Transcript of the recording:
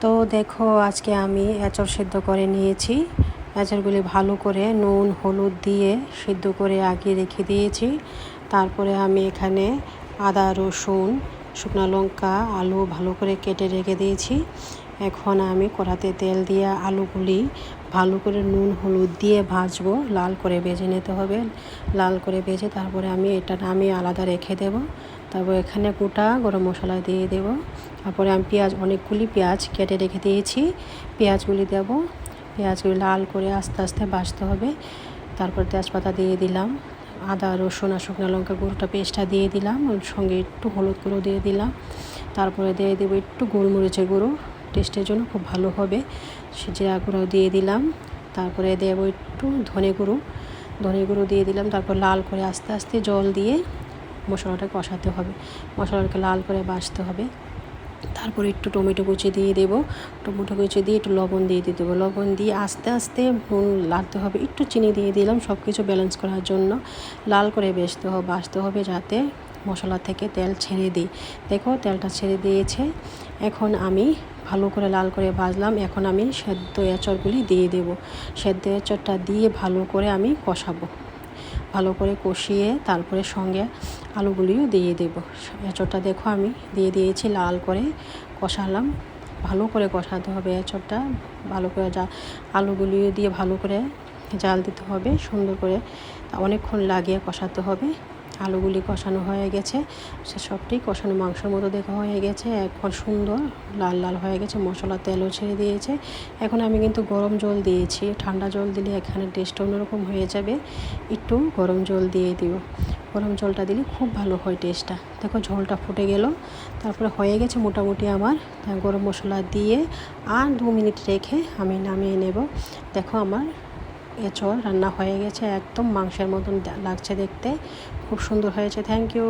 তো দেখো আজকে আমি এঁচড় সিদ্ধ করে নিয়েছি। এঁচড়গুলি ভালো করে নুন হলুদ দিয়ে সিদ্ধ করে আগে রেখে দিয়েছি। তারপরে আমি এখানে আদা রসুন শুকনো লঙ্কা আলু ভালো করে কেটে রেখে দিয়েছি। এখন আমি কড়াতে তেল দিয়ে আলুগুলি ভালো করে নুন হলুদ দিয়ে ভাজবো, লাল করে ভেজে নিতে হবে। লাল করে ভেজে তারপরে আমি এটা নামিয়ে আলাদা রেখে দেব। তারপর এখানে গোটা গরম মশলা দিয়ে দেব। তারপরে আমি অনেকগুলি পেঁয়াজ কেটে রেখে দিয়েছি, পেঁয়াজগুলি দেব। পেঁয়াজগুলি লাল করে আস্তে আস্তে ভাজতে হবে। তারপর তেজপাতা দিয়ে দিলাম, আদা রসুন আর শুকনো লঙ্কা গুঁড়োটা পেস্টটা দিয়ে দিলাম, ওর সঙ্গে একটু হলুদ গুঁড়ো দিয়ে দিলাম। তারপরে দিয়ে দেবো একটু গোলমরিচের গুঁড়ো, টেস্টের জন্য খুব ভালো হবে। জিরা গুঁড়ো দিয়ে দিলাম। তারপরে দেবো একটু ধনে গুঁড়ো দিয়ে দিলাম। তারপর লাল করে আস্তে আস্তে জল দিয়ে মশলাটা কষাতে হবে, মশলাটাকে লাল করে ভাজতে হবে। তারপরে একটু টমেটো কুচি দিয়ে দেবো, টমেটো কুচি দিয়ে একটু লবণ দিয়ে দেবো। লবণ দিয়ে আস্তে আস্তে নুন লাগতে হবে, একটু চিনি দিয়ে দিলাম সব কিছু ব্যালেন্স করার জন্য। লাল করে ভাজতে হবে যাতে মশলা থেকে তেল ছেড়ে দিই। দেখো তেলটা ছেড়ে দিয়েছে। এখন আমি ভালো করে লাল করে ভাজলাম। এখন আমি সেদ্ধ এঁচড়গুলি দিয়ে দেবো। সেদ্ধ এঁচড়টা দিয়ে ভালো করে আমি কষাবো, ভালো করে কষিয়ে তারপরে সঙ্গে আলুগুলিও দিয়ে দেব। এঁচড়টা দেখো আমি দিয়ে দিয়েছি, লাল করে কষালাম। ভালো করে কষাতে হবে এঁচড়টা, ভালো করে আলুগুলিও দিয়ে ভালো করে জাল দিতে হবে সুন্দর করে, অনেকক্ষণ লাগিয়ে কষাতে হবে। আলুগুলি কষানো হয়ে গেছে, সে সবটাই কষানো মাংসের মতো দেখা হয়ে গেছে। এখন সুন্দর লাল লাল হয়ে গেছে, মশলা তেলও ছেড়ে দিয়েছে। এখন আমি কিন্তু গরম জল দিয়েছি, ঠান্ডা জল দিলে এখানে টেস্ট অন্যরকম হয়ে যাবে। একটু গরম জল দিয়ে দিও, গরম জলটা দিলে খুব ভালো হয় টেস্টটা। দেখো ঝোলটা ফুটে গেল, তারপরে হয়ে গেছে মোটামুটি আমার। গরম মশলা দিয়ে আর 2 মিনিট রেখে আমি নামিয়ে নেব। দেখো আমার এঁচড় রান্না হয়ে গেছে, একদম মাংসের মতন লাগছে দেখতে, খুব সুন্দর হয়েছে। Thank you.